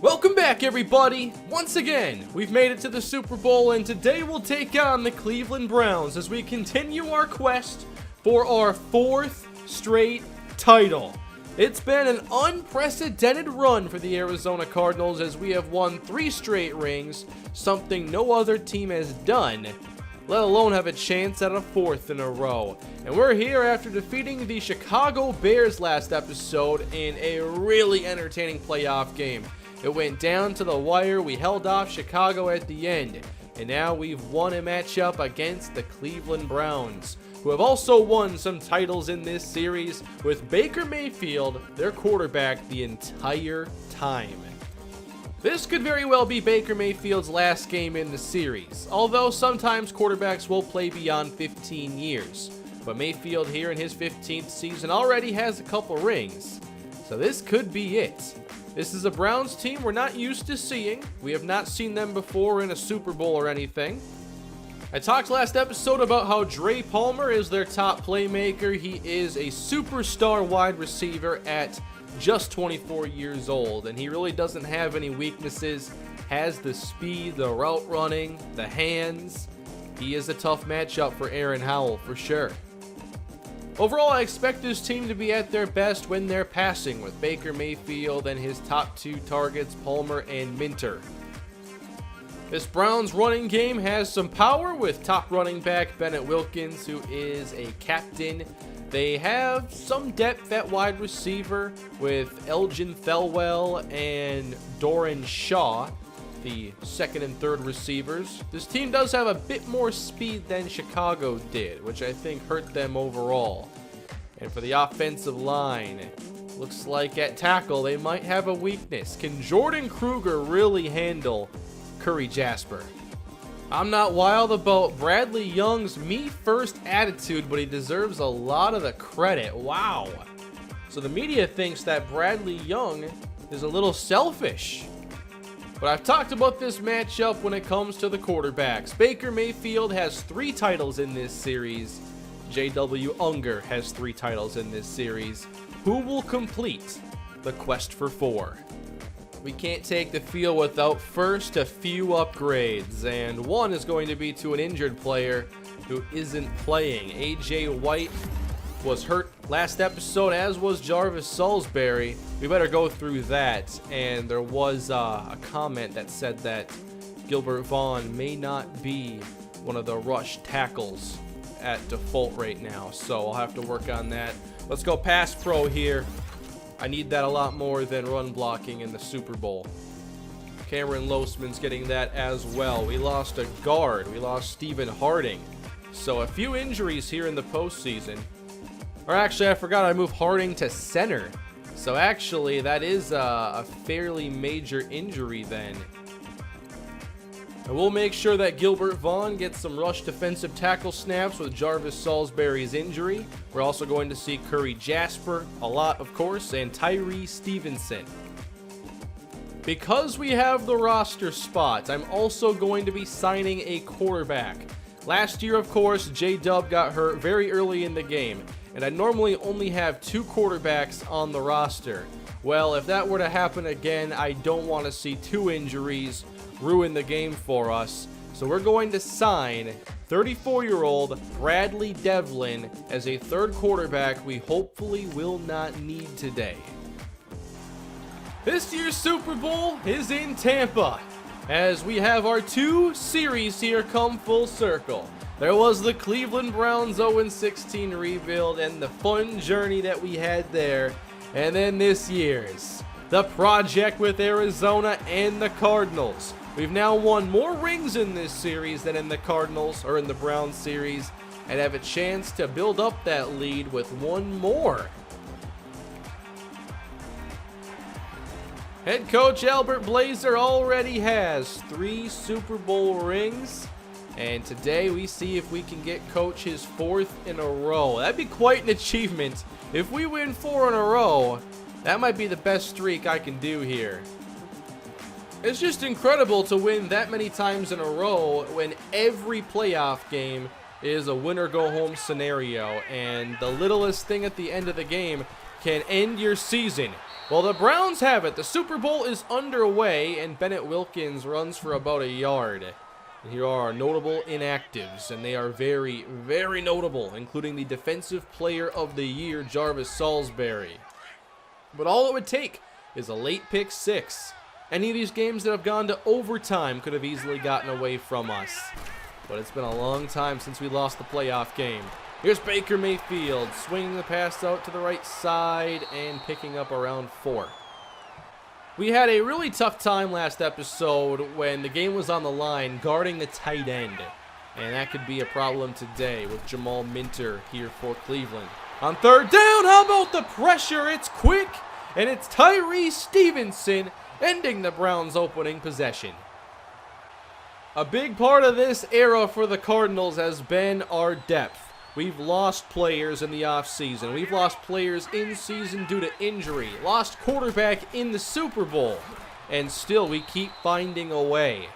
Welcome back, everybody. Once again, we've made it to the Super Bowl, and today we'll take on the Cleveland Browns as we continue our quest for our fourth straight title. It's been an unprecedented run for the Arizona Cardinals as we have won 3 straight rings, something no other team has done, let alone have a chance at a 4th in a row. And we're here after defeating the Chicago Bears last episode in a really entertaining playoff game. It went down to the wire, we held off Chicago at the end, and now we've won a matchup against the Cleveland Browns, who have also won some titles in this series with Baker Mayfield, their quarterback, the entire time. This could very well be Baker Mayfield's last game in the series, although sometimes quarterbacks will play beyond 15 years. But Mayfield here in his 15th season already has a couple rings, so this could be it. This is a Browns team we're not used to seeing. We have not seen them before in a Super Bowl or anything. I talked last episode about how Dre Palmer is their top playmaker. He is a superstar wide receiver at just 24 years old, and he really doesn't have any weaknesses. Has the speed, the route running, the hands. He is a tough matchup for Aaron Howell for sure. Overall, I expect this team to be at their best when they're passing, with Baker Mayfield and his top 2 targets, Palmer and Minter. This Browns running game has some power with top running back Bennett Wilkins, who is a captain. They have some depth at wide receiver with Elgin Thelwell and Doran Shaw, the second and third receivers. This team does have a bit more speed than Chicago did, which I think hurt them overall. And for the offensive line, looks like at tackle they might have a weakness. Can Jordan Kruger really handle Curry Jasper? I'm not wild about Bradley Young's me-first attitude, but he deserves a lot of the credit. Wow. So the media thinks that Bradley Young is a little selfish. But I've talked about this matchup when it comes to the quarterbacks. Baker Mayfield has 3 titles in this series. J.W. Unger has 3 titles in this series. Who will complete the quest for 4? We can't take the field without first a few upgrades, and one is going to be to an injured player who isn't playing. A.J. White was hurt last episode, as was Jarvis Salisbury. We better go through that. And there was a comment that said that Gilbert Vaughn may not be one of the rush tackles at default right now, so I'll have to work on that. Let's go pass pro here. I need that a lot more than run blocking in the Super Bowl. Cameron Losman's getting that as well. We lost a guard. We lost Stephen Harding. So a few injuries here in the postseason. Or actually, I forgot I moved Harding to center. So actually, that is a fairly major injury then. And we'll make sure that Gilbert Vaughn gets some rush defensive tackle snaps with Jarvis Salisbury's injury. We're also going to see Curry Jasper a lot, of course, and Tyree Stevenson. Because we have the roster spots, I'm also going to be signing a quarterback. Last year, of course, J-Dub got hurt very early in the game, and I normally only have 2 quarterbacks on the roster. Well, if that were to happen again, I don't want to see 2 injuries ruin the game for us. So we're going to sign 34-year-old Bradley Devlin as a 3rd quarterback we hopefully will not need today. This year's Super Bowl is in Tampa, as we have our 2 series here come full circle. There was the Cleveland Browns 0-16 rebuild and the fun journey that we had there. And then this year's, the project with Arizona and the Cardinals. We've now won more rings in this series than in the Cardinals or in the Browns series, and have a chance to build up that lead with 1 more. Head coach Albert Blazer already has 3 Super Bowl rings. And today we see if we can get coach his 4th in a row. That'd be quite an achievement. If we win 4 in a row, that might be the best streak I can do here. It's just incredible to win that many times in a row when every playoff game is a win or go home scenario, and the littlest thing at the end of the game can end your season. Well, the Browns have it. The Super Bowl is underway, and Bennett Wilkins runs for about a yard. And here are our notable inactives, and they are very, very notable, including the Defensive Player of the Year, Jarvis Salisbury. But all it would take is a late pick six. Any of these games that have gone to overtime could have easily gotten away from us. But it's been a long time since we lost the playoff game. Here's Baker Mayfield swinging the pass out to the right side and picking up around 4. We had a really tough time last episode when the game was on the line guarding the tight end. And that could be a problem today with Jamal Minter here for Cleveland. On third down, how about the pressure? It's quick, and it's Tyree Stevenson ending the Browns' opening possession. A big part of this era for the Cardinals has been our depth. We've lost players in the offseason. We've lost players in season due to injury. Lost quarterback in the Super Bowl. And still, we keep finding a way.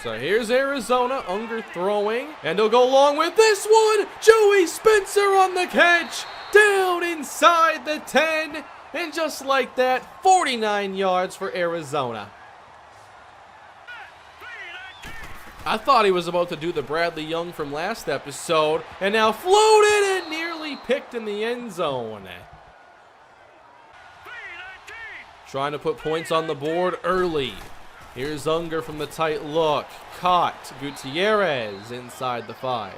So here's Arizona. Unger throwing. And he'll go long with this one. Joey Spencer on the catch. Down inside the 10. And just like that, 49 yards for Arizona. I thought he was about to do the Bradley Young from last episode, and now floated and nearly picked in the end zone. Trying to put points on the board early. Here's Unger from the tight look. Caught. Gutierrez inside the 5.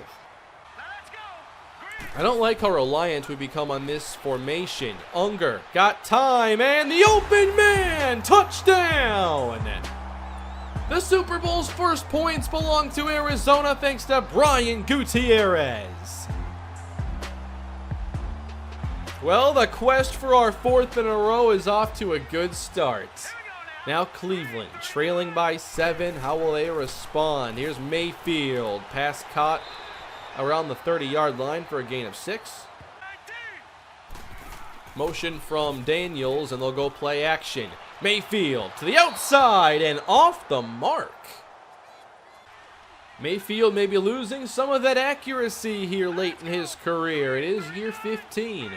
I don't like how reliant we become on this formation. Unger got time, and the open man! Touchdown! The Super Bowl's first points belong to Arizona thanks to Brian Gutierrez. Well, the quest for our 4th in a row is off to a good start. Now Cleveland, trailing by 7. How will they respond? Here's Mayfield. Pass caught around the 30-yard line for a gain of 6. Motion from Daniels, and they'll go play action. Mayfield to the outside and off the mark. Mayfield may be losing some of that accuracy here late in his career. It is year 15.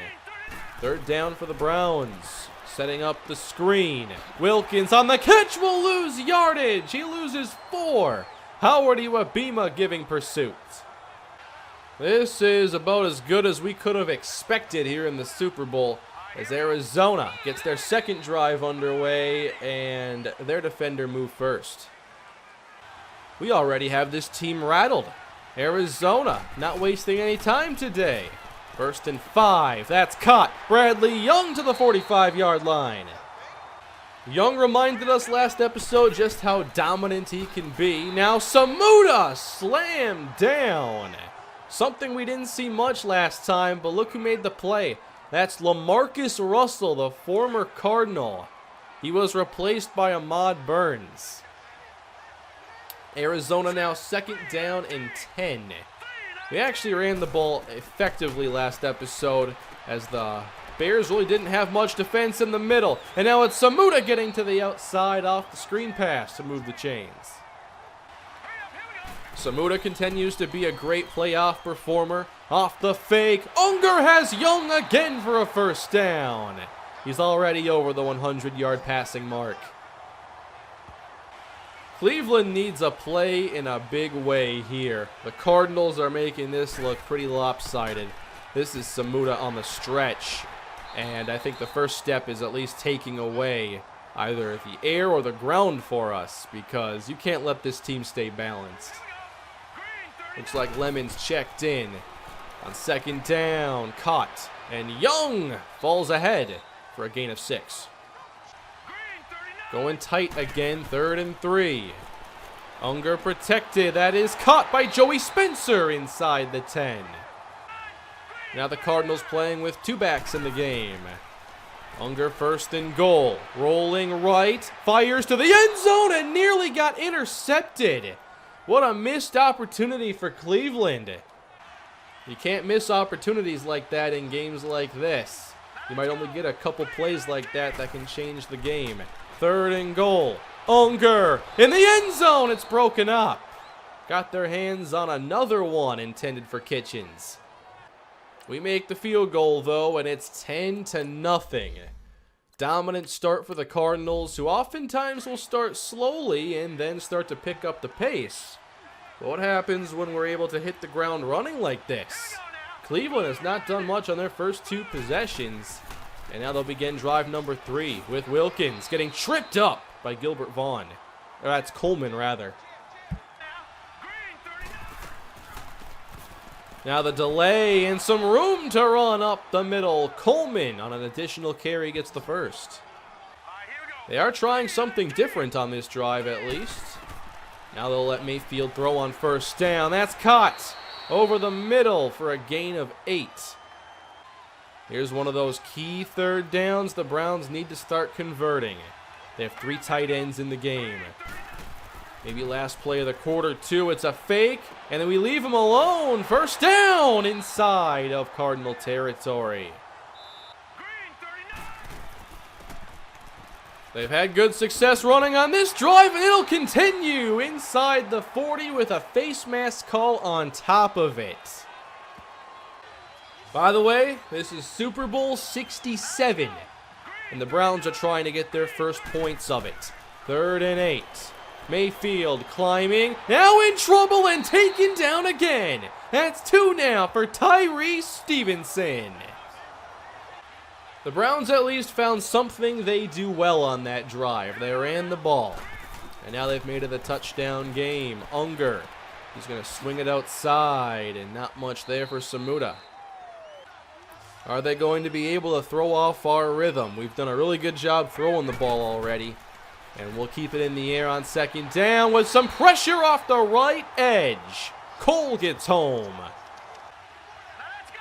Third down for the Browns. Setting up the screen. Wilkins on the catch will lose yardage. He loses 4. Howard Iwabima giving pursuit. This is about as good as we could have expected here in the Super Bowl, as Arizona gets their second drive underway and their defender moved first. We already have this team rattled. Arizona not wasting any time today. 1st and 5. That's caught. Bradley Young to the 45-yard line. Young reminded us last episode just how dominant he can be. Now Samuda slammed down. Something we didn't see much last time, but look who made the play. That's LaMarcus Russell, the former Cardinal. He was replaced by Ahmad Burns. Arizona now 2nd down and 10. We actually ran the ball effectively last episode, as the Bears really didn't have much defense in the middle. And now it's Samuda getting to the outside off the screen pass to move the chains. Samuda continues to be a great playoff performer. Off the fake, Unger has Young again for a 1st down. He's already over the 100-yard passing mark. Cleveland needs a play in a big way here. The Cardinals are making this look pretty lopsided. This is Samuda on the stretch, and I think the first step is at least taking away either the air or the ground for us, because you can't let this team stay balanced. Looks like Lemons checked in. On 2nd down, caught, and Young falls ahead for a gain of 6. Going tight again, 3rd and 3. Unger protected, that is caught by Joey Spencer inside the 10. Now the Cardinals playing with 2 backs in the game. Unger 1st and goal, rolling right, fires to the end zone and nearly got intercepted. What a missed opportunity for Cleveland. You can't miss opportunities like that in games like this. You might only get a couple plays like that can change the game. 3rd and goal. Unger in the end zone. It's broken up. Got their hands on another one intended for Kitchens. We make the field goal, though, and it's 10-0. Dominant start for the Cardinals, who oftentimes will start slowly and then start to pick up the pace. But what happens when we're able to hit the ground running like this? Cleveland has not done much on their first 2 possessions. And now they'll begin drive number 3 with Wilkins getting tripped up by Gilbert Vaughn. Or that's Coleman, rather. Now the delay and some room to run up the middle. Coleman on an additional carry gets the first. They are trying something different on this drive at least. Now they'll let Mayfield throw on first down. That's caught over the middle for a gain of 8. Here's one of those key third downs the Browns need to start converting. They have 3 tight ends in the game. Maybe last play of the quarter, too. It's a fake, and then we leave him alone. First down inside of Cardinal territory. They've had good success running on this drive, and it'll continue inside the 40 with a face mask call on top of it. By the way, this is Super Bowl 67, and the Browns are trying to get their first points of it. 3rd and 8. Mayfield climbing, now in trouble and taken down again. That's 2 now for Tyree Stevenson. The Browns at least found something they do well on that drive. They ran the ball, and now they've made it a touchdown game. Unger, he's going to swing it outside, and not much there for Samuda. Are they going to be able to throw off our rhythm? We've done a really good job throwing the ball already. And we'll keep it in the air on 2nd down with some pressure off the right edge. Cole gets home.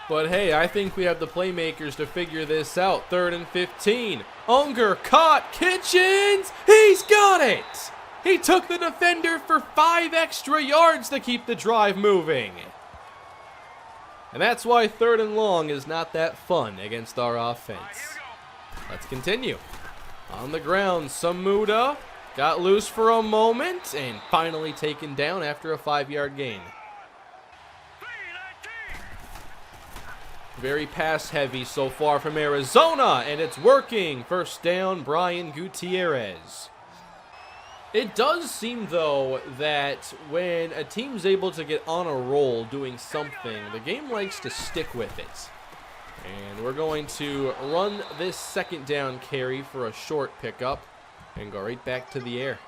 But hey, I think we have the playmakers to figure this out. 3rd and 15. Unger caught. Kitchens. He's got it. He took the defender for 5 extra yards to keep the drive moving. And that's why 3rd and long is not that fun against our offense. Let's continue. On the ground, Samuda got loose for a moment and finally taken down after a 5-yard gain. Very pass heavy so far from Arizona, and it's working. First down, Brian Gutierrez. It does seem, though, that when a team's able to get on a roll doing something, the game likes to stick with it. And we're going to run this 2nd down carry for a short pickup and go right back to the air.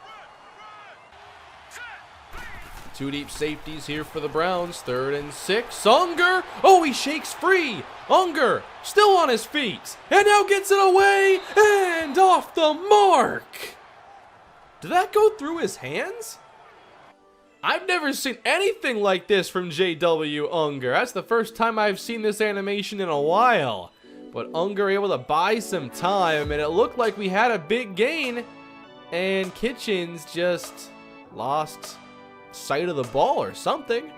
2 deep safeties here for the Browns. 3rd and 6. Unger. Oh, he shakes free. Unger still on his feet and now gets it away and off the mark. Did that go through his hands? I've never seen anything like this from J.W. Unger. That's the first time I've seen this animation in a while. But Unger able to buy some time, and it looked like we had a big gain. And Kitchens just lost sight of the ball or something.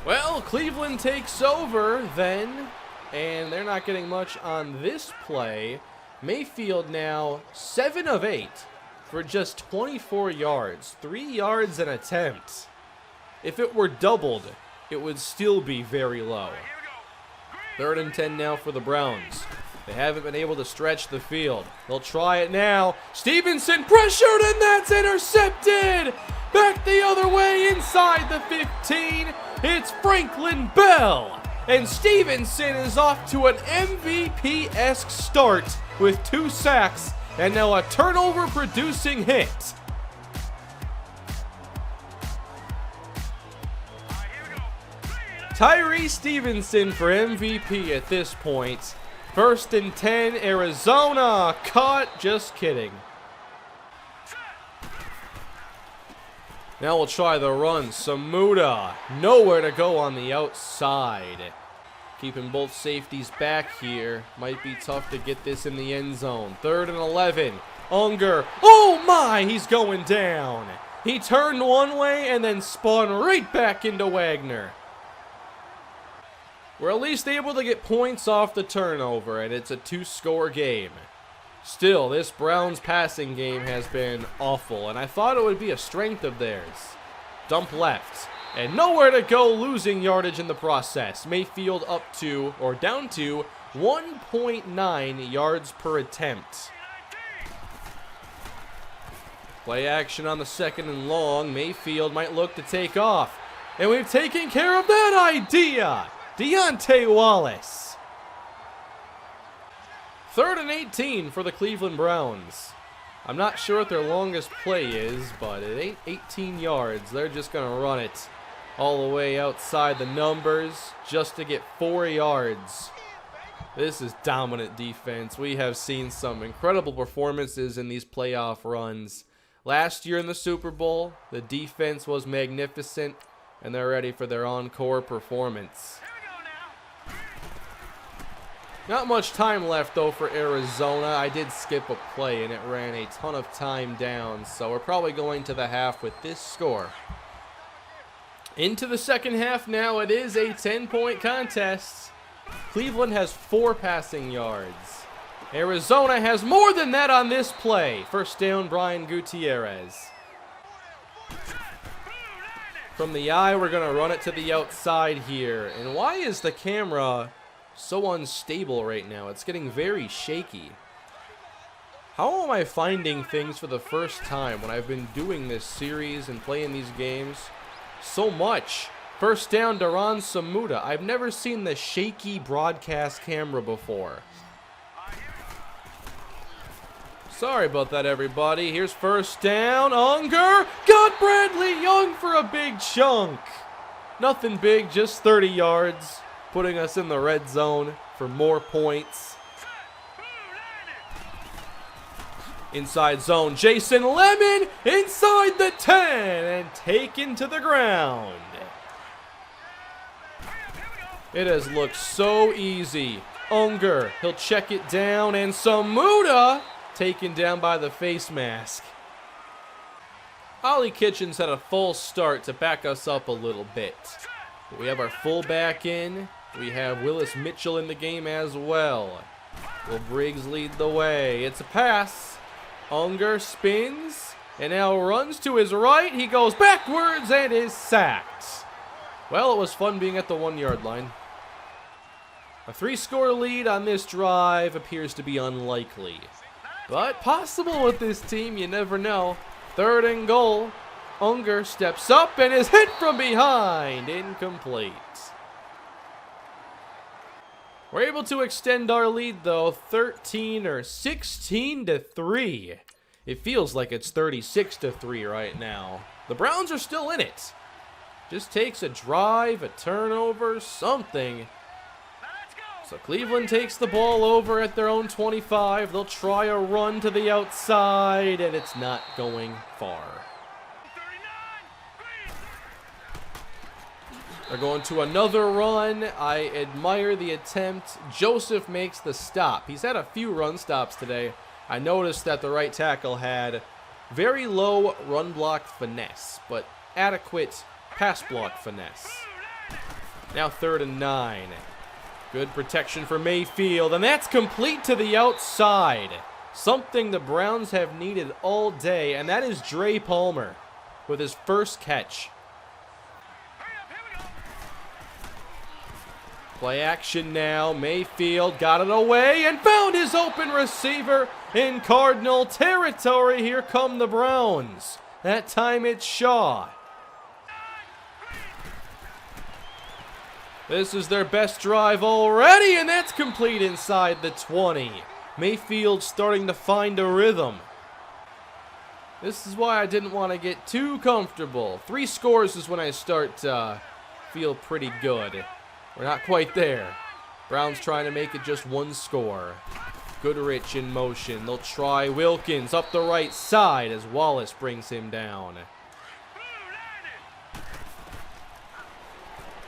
Well, Cleveland takes over then, and they're not getting much on this play. Mayfield now 7 of 8. For just 24 yards, 3 yards an attempt. If it were doubled, it would still be very low. 3rd and 10 now for the Browns. They haven't been able to stretch the field. They'll try it now. Stevenson pressured, and that's intercepted. Back the other way inside the 15. It's Franklin Bell. And Stevenson is off to an MVP-esque start with 2 sacks. And now a turnover-producing hit. Tyree Stevenson for MVP at this point. 1st and 10, Arizona. Caught. Just kidding. Now we'll try the run. Samuda. Nowhere to go on the outside. Keeping both safeties back here. Might be tough to get this in the end zone. 3rd and 11. Unger. Oh my, he's going down. He turned one way and then spun right back into Wagner. We're at least able to get points off the turnover, and it's a 2-score game. Still, this Browns passing game has been awful, and I thought it would be a strength of theirs. Dump left. And nowhere to go, losing yardage in the process. Mayfield up to, or down to, 1.9 yards per attempt. Play action on the second and long. Mayfield might look to take off. And we've taken care of that idea. Deontay Wallace. 3rd and 18 for the Cleveland Browns. I'm not sure what their longest play is, but it ain't 18 yards. They're just going to run it all the way outside the numbers just to get 4 yards. This is dominant defense. We have seen some incredible performances in these playoff runs. Last year in the Super Bowl, the defense was magnificent, and they're ready for their encore performance. Not much time left, though, for Arizona. I did skip a play, and it ran a ton of time down, so we're probably going to the half with this score. Into the second half now. It is a 10-point contest. Cleveland has 4 passing yards. Arizona has more than that on this play. First down, Brian Gutierrez. From the eye, we're going to run it to the outside here. And why is the camera so unstable right now? It's getting very shaky. How am I finding things for the first time when I've been doing this series and playing these games so much? First down, Daron Samuda. I've never seen the shaky broadcast camera before. Sorry about that, everybody. Here's first down. Unger got Bradley Young for a big chunk. Nothing big, just 30 yards, putting us in the red zone for more points. Inside zone, Jason Lemon inside the 10 and taken to the ground. It has looked so easy. Unger, he'll check it down, and Samuda taken down by the face mask. Ollie Kitchens had a false start to back us up a little bit. We have our fullback in. We have Willis Mitchell in the game as well. Will Briggs lead the way? It's a pass. Unger spins and now runs to his right. He goes backwards and is sacked. Well, it was fun being at the 1-yard line. A 3-score lead on this drive appears to be unlikely, but possible with this team. You never know. 3rd and goal. Unger steps up and is hit from behind. Incomplete. We're able to extend our lead, though, 16-3. It feels like it's 36-3 right now. The Browns are still in it. Just takes a drive, a turnover, something. So Cleveland takes the ball over at their own 25. They'll try a run to the outside, and it's not going far. They're going to another run. I admire the attempt. Joseph makes the stop. He's had a few run stops today. I noticed that the right tackle had very low run block finesse, but adequate pass block finesse. Now 3rd and 9. Good protection for Mayfield, and that's complete to the outside. Something the Browns have needed all day, and that is Dre Palmer with his first catch. Play action now. Mayfield got it away and found his open receiver in Cardinal territory. Here come the Browns. That time it's Shaw. This is their best drive already, and that's complete inside the 20. Mayfield starting to find a rhythm. This is why I didn't want to get too comfortable. 3 scores is when I start to feel pretty good. We're not quite there. Browns trying to make it just 1 score. Goodrich in motion. They'll try Wilkins up the right side as Wallace brings him down.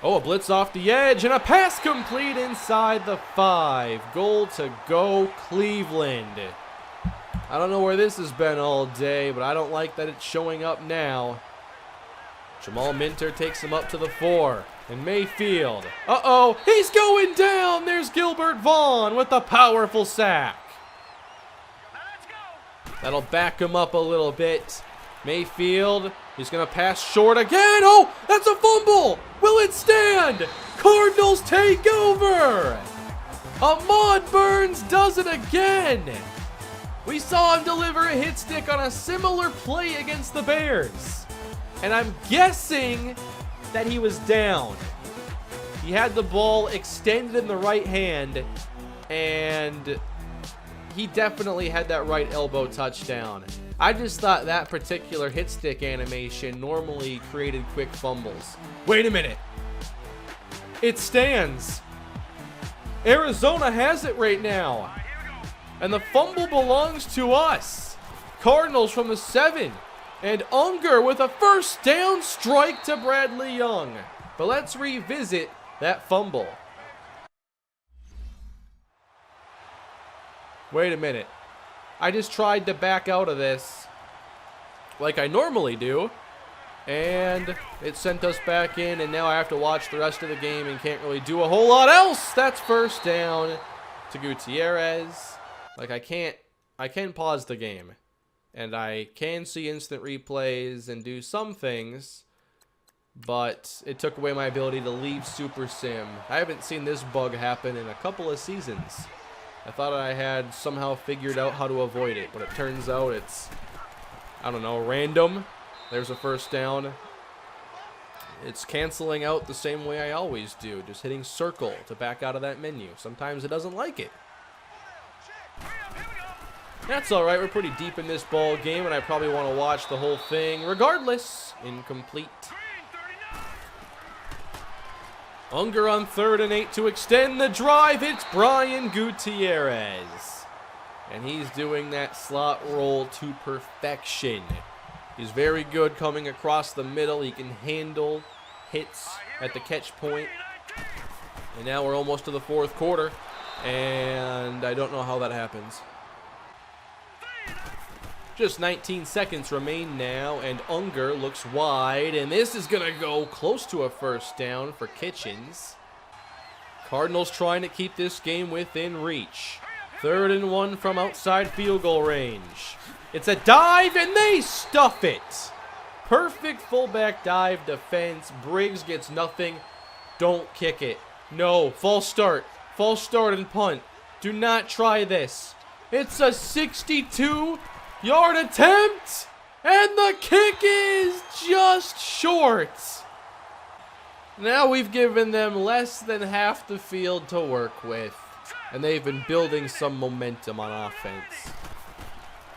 Oh, a blitz off the edge and a pass complete inside the 5. Goal to go Cleveland. I don't know where this has been all day, but I don't like that it's showing up now. Jamal Minter takes him up to the 4. And Mayfield. Uh-oh, he's going down. There's Gilbert Vaughn with a powerful sack. That'll back him up a little bit. Mayfield, He's going to pass short again. Oh, that's a fumble. Will it stand? Cardinals take over. Ahmad Burns does it again. We saw him deliver a hit stick on a similar play against the Bears. And I'm guessing that he was down. He had the ball extended in the right hand, and he definitely had that right elbow touchdown. I just thought that particular hit stick animation normally created quick fumbles. Wait a minute. It stands. Arizona has it right now. And the fumble belongs to us. Cardinals from the 7. And Unger with a first down strike to Bradley Young. But let's revisit that fumble. Wait a minute. I just tried to back out of this like I normally do. And it sent us back in, and now I have to watch the rest of the game and can't really do a whole lot else. That's first down to Gutierrez. Like, I can pause the game, and I can see instant replays and do some things, but it took away my ability to leave Super Sim. I haven't seen this bug happen in a couple of seasons. I thought I had somehow figured out how to avoid it, but it turns out it's, I don't know, random. There's a first down. It's canceling out the same way I always do, just hitting circle to back out of that menu. Sometimes it doesn't like it. That's all right. We're pretty deep in this ball game, and I probably want to watch the whole thing. Regardless, incomplete. Unger on 3rd and 8 to extend the drive. It's Brian Gutierrez. And he's doing that slot roll to perfection. He's very good coming across the middle. He can handle hits at the catch point. And now we're almost to the 4th quarter. And I don't know how that happens. Just 19 seconds remain now, and Unger looks wide, and this is going to go close to a first down for Kitchens. Cardinals trying to keep this game within reach. 3rd and 1 from outside field goal range. It's a dive, and they stuff it. Perfect fullback dive defense. Briggs gets nothing. Don't kick it. No, false start. False start and punt. Do not try this. It's a 62-yard attempt, and the kick is just short. Now we've given them less than half the field to work with, and they've been building some momentum on offense.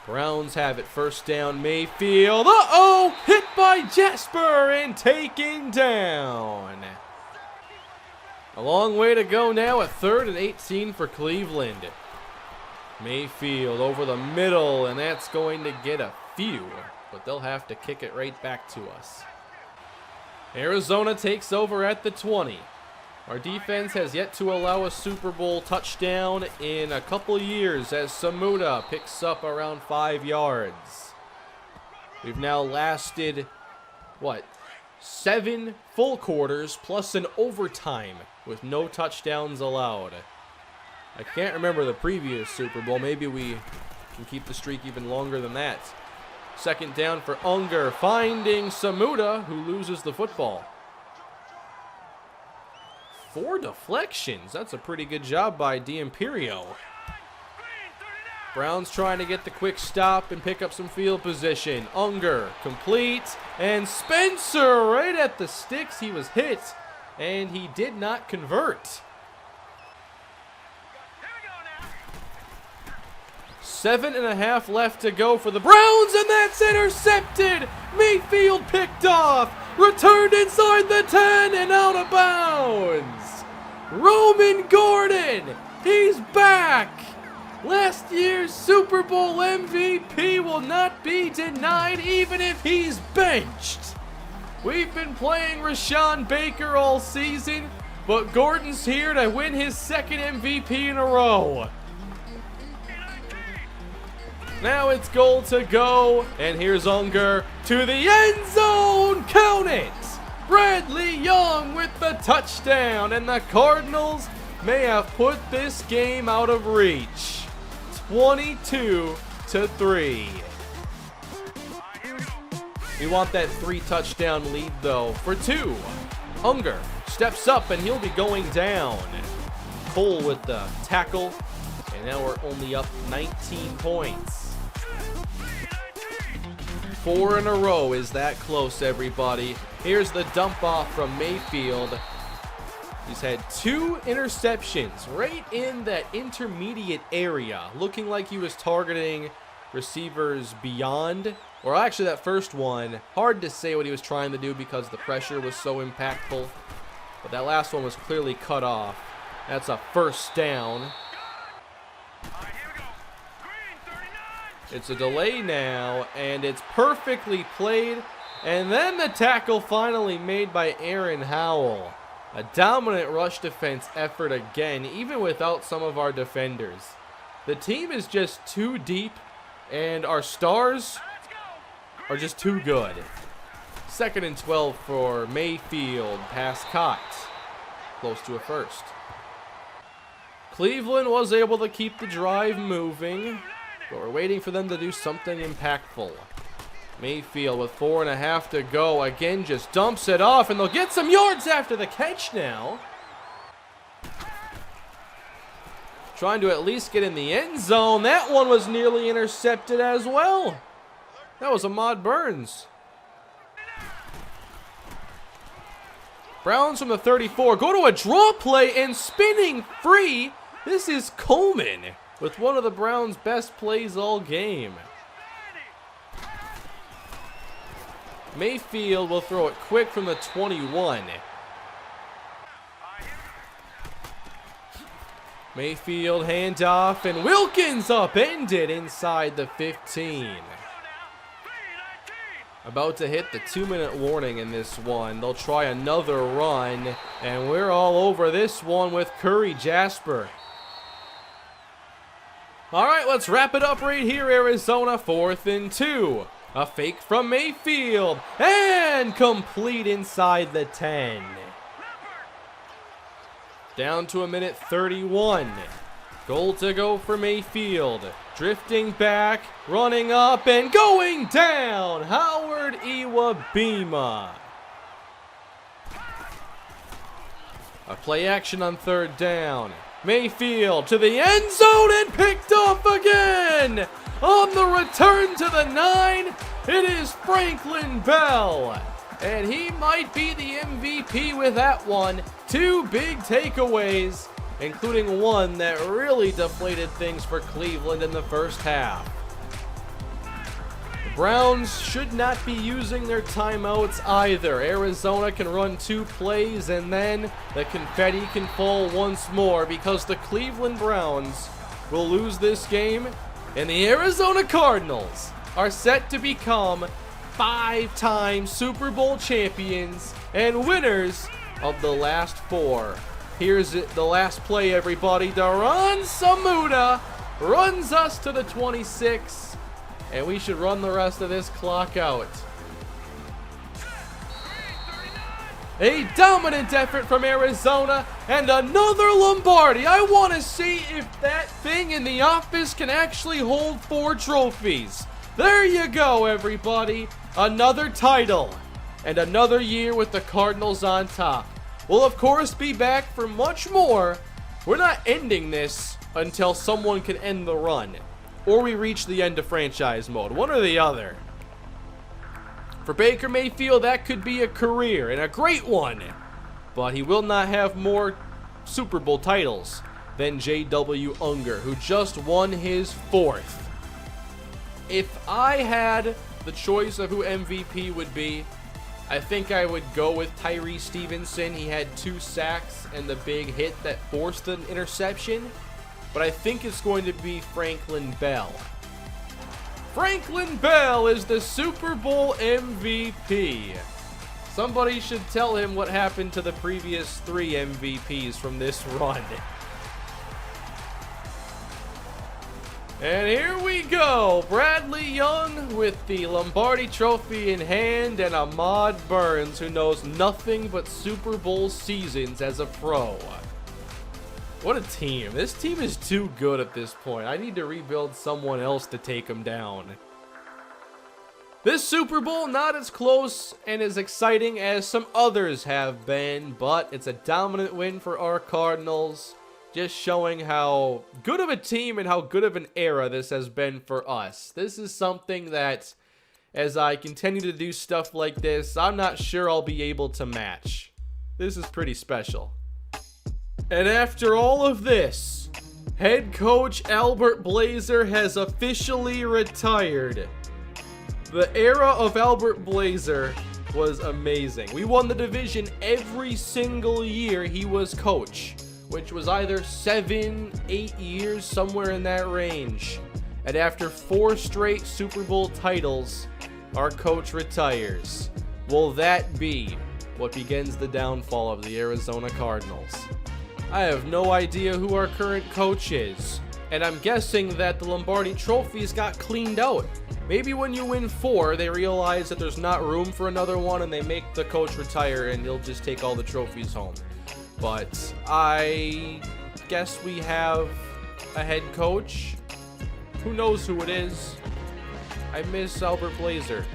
Browns have it. First down, Mayfield. Uh-oh! Hit by Jasper and taken down. A long way to go now. A 3rd and 18 for Cleveland. Mayfield over the middle, and that's going to get a few, but they'll have to kick it right back to us. Arizona takes over at the 20. Our defense has yet to allow a Super Bowl touchdown in a couple years as Samuda picks up around 5 yards. We've now lasted, 7 full quarters plus an overtime with no touchdowns allowed. I can't remember the previous Super Bowl. Maybe we can keep the streak even longer than that. 2nd down for Unger, finding Samuda, who loses the football. 4 deflections. That's a pretty good job by D'Imperio. Browns trying to get the quick stop and pick up some field position. Unger complete, and Spencer right at the sticks. He was hit, and he did not convert. 7.5 left to go for the Browns, and that's intercepted. Mayfield picked off, returned inside the 10 and out of bounds. Roman Gordon, he's back. Last year's Super Bowl MVP will not be denied even if he's benched. We've been playing Rashawn Baker all season, but Gordon's here to win his 2nd MVP in a row. Now it's goal to go, and here's Unger to the end zone. Count it! Bradley Young with the touchdown, and the Cardinals may have put this game out of reach. 22-3. We want that 3-touchdown lead, though, for 2. Unger steps up, and he'll be going down. Cole with the tackle, and now we're only up 19 points. 4 in a row is that close, everybody. Here's the dump off from Mayfield. He's had 2 interceptions right in that intermediate area, looking like he was targeting receivers beyond, or actually that first one, hard to say what he was trying to do because the pressure was so impactful, but that last one was clearly cut off. That's a first down. It's a delay now, and it's perfectly played, and then the tackle finally made by Aaron Howell. A dominant rush defense effort again, even without some of our defenders. The team is just too deep, and our stars are just too good. 2nd and 12 for Mayfield. Pass caught. Close to a first. Cleveland was able to keep the drive moving, but we're waiting for them to do something impactful. Mayfield with 4.5 to go. Again, just dumps it off, and they'll get some yards after the catch now. Trying to at least get in the end zone. That one was nearly intercepted as well. That was Ahmad Burns. Browns from the 34 go to a draw play, and spinning free, this is Coleman with one of the Browns' best plays all game. Mayfield will throw it quick from the 21. Mayfield handoff, and Wilkins upended inside the 15. About to hit the 2-minute warning in this one. They'll try another run, and we're all over this one with Curry Jasper. All right, let's wrap it up right here, Arizona. 4th and 2. A fake from Mayfield, and complete inside the 10. Down to 1:31. Goal to go for Mayfield. Drifting back, running up, and going down. Howard Iwabima. A play action on 3rd down. Mayfield to the end zone and picked off again. On the return to the 9, it is Franklin Bell. And he might be the MVP with that one. 2 big takeaways, including one that really deflated things for Cleveland in the first half. The Browns should not be using their timeouts either. Arizona can run 2 plays, and then the confetti can fall once more, because the Cleveland Browns will lose this game, and the Arizona Cardinals are set to become 5-time Super Bowl champions and winners of the last 4. Here's it, the last play, everybody. Daron Samuda runs us to the 26, and we should run the rest of this clock out. A dominant effort from Arizona, and another Lombardi. I want to see if that thing in the office can actually hold 4 trophies. There you go, everybody. Another title, and another year with the Cardinals on top. We'll, of course, be back for much more. We're not ending this until someone can end the run, or we reach the end of franchise mode. One or the other. For Baker Mayfield, that could be a career, and a great one. But he will not have more Super Bowl titles than J.W. Unger, who just won his 4th. If I had the choice of who MVP would be, I think I would go with Tyree Stevenson. He had 2 sacks and the big hit that forced an interception. But I think it's going to be Franklin Bell. Franklin Bell is the Super Bowl MVP. Somebody should tell him what happened to the previous 3 MVPs from this run. And here we go. Bradley Young with the Lombardi Trophy in hand, and Ahmad Burns, who knows nothing but Super Bowl seasons as a pro. What a team. This team is too good at this point. I need to rebuild someone else to take them down. This Super Bowl, not as close and as exciting as some others have been, but it's a dominant win for our Cardinals, just showing how good of a team and how good of an era this has been for us. This is something that, as I continue to do stuff like this, I'm not sure I'll be able to match. This is pretty special. And after all of this, head coach Albert Blazer has officially retired. The era of Albert Blazer was amazing. We won the division every single year he was coach, which was either 7, 8 years, somewhere in that range. And after 4 straight Super Bowl titles, our coach retires. Will that be what begins the downfall of the Arizona Cardinals? I have no idea who our current coach is, and I'm guessing that the Lombardi trophies got cleaned out. Maybe when you win 4, they realize that there's not room for another one and they make the coach retire and he'll just take all the trophies home. But I guess we have a head coach. Who knows who it is? I miss Albert Blazer.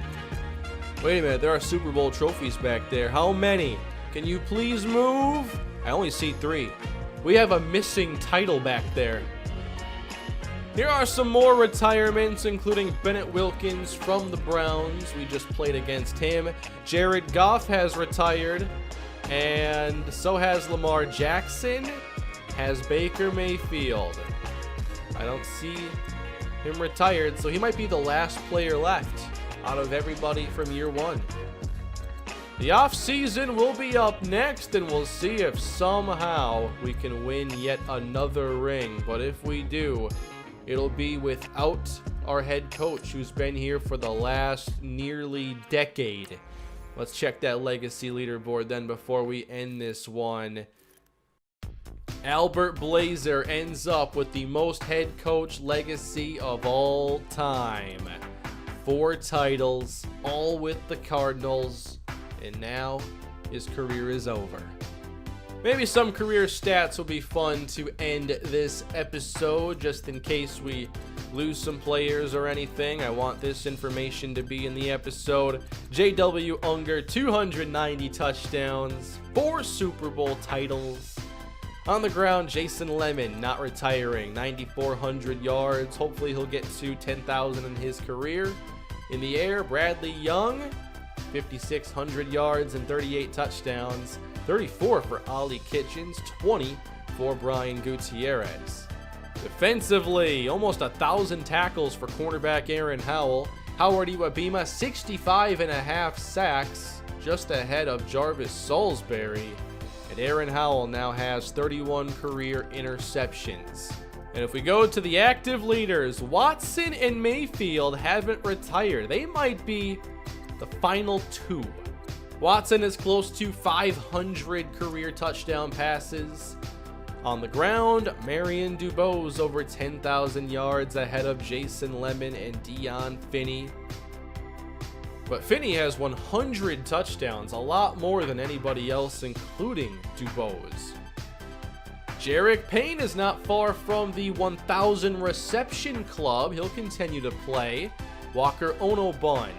Wait a minute, there are Super Bowl trophies back there. How many? Can you please move? I only see 3. We have a missing title back there. Here are some more retirements, including Bennett Wilkins from the Browns. We just played against him. Jared Goff has retired, and so has Lamar Jackson, has Baker Mayfield. I don't see him retired, so he might be the last player left out of everybody from year 1. The offseason will be up next, and we'll see if somehow we can win yet another ring. But if we do, it'll be without our head coach, who's been here for the last nearly decade. Let's check that legacy leaderboard then before we end this one. Albert Blazer ends up with the most head coach legacy of all time. 4 titles, all with the Cardinals, and now his career is over. Maybe some career stats will be fun to end this episode, just in case we lose some players or anything. I want this information to be in the episode. J.W. Unger, 290 touchdowns, 4 Super Bowl titles. On the ground, Jason Lemon, not retiring, 9,400 yards. Hopefully he'll get to 10,000 in his career. In the air, Bradley Young, 5,600 yards and 38 touchdowns. 34 for Ollie Kitchens, 20 for Brian Gutierrez. Defensively, almost 1,000 tackles for cornerback Aaron Howell. Howard Iwabima, 65.5 sacks, just ahead of Jarvis Salisbury. And Aaron Howell now has 31 career interceptions. And if we go to the active leaders, Watson and Mayfield haven't retired. They might be the final 2. Watson is close to 500 career touchdown passes. On the ground, Marion DuBose over 10,000 yards ahead of Jason Lemon and Dion Finney. But Finney has 100 touchdowns, a lot more than anybody else, including DuBose. Jarek Payne is not far from the 1,000 reception club. He'll continue to play. Walker Onobun,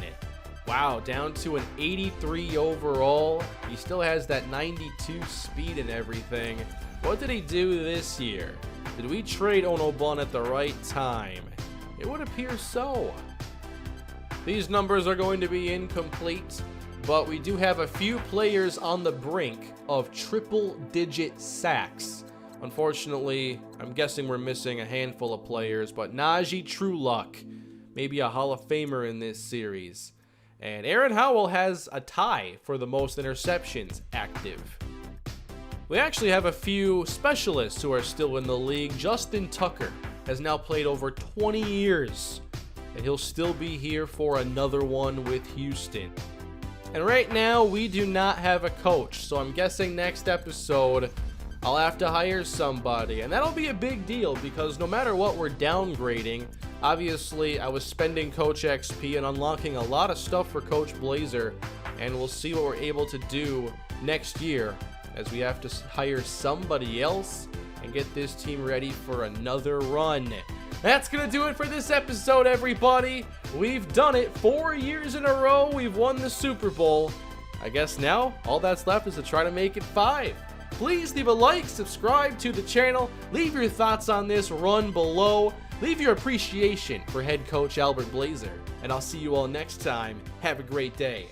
wow, down to an 83 overall. He still has that 92 speed and everything. What did he do this year? Did we trade Onobun at the right time? It would appear so. These numbers are going to be incomplete, but we do have a few players on the brink of triple-digit sacks. Unfortunately, I'm guessing we're missing a handful of players, but Najee Trueluck, maybe a Hall of Famer in this series. And Aaron Howell has a tie for the most interceptions active. We actually have a few specialists who are still in the league. Justin Tucker has now played over 20 years, and he'll still be here for another one with Houston. And right now, we do not have a coach, so I'm guessing next episode, I'll have to hire somebody. And that'll be a big deal, because no matter what we're downgrading, obviously I was spending Coach XP and unlocking a lot of stuff for Coach Blazer, and we'll see what we're able to do next year, as we have to hire somebody else and get this team ready for another run. That's going to do it for this episode, everybody. We've done it 4 years in a row. We've won the Super Bowl. I guess now all that's left is to try to make it 5. Please leave a like, subscribe to the channel, leave your thoughts on this run below, leave your appreciation for head coach Albert Blazer, and I'll see you all next time. Have a great day.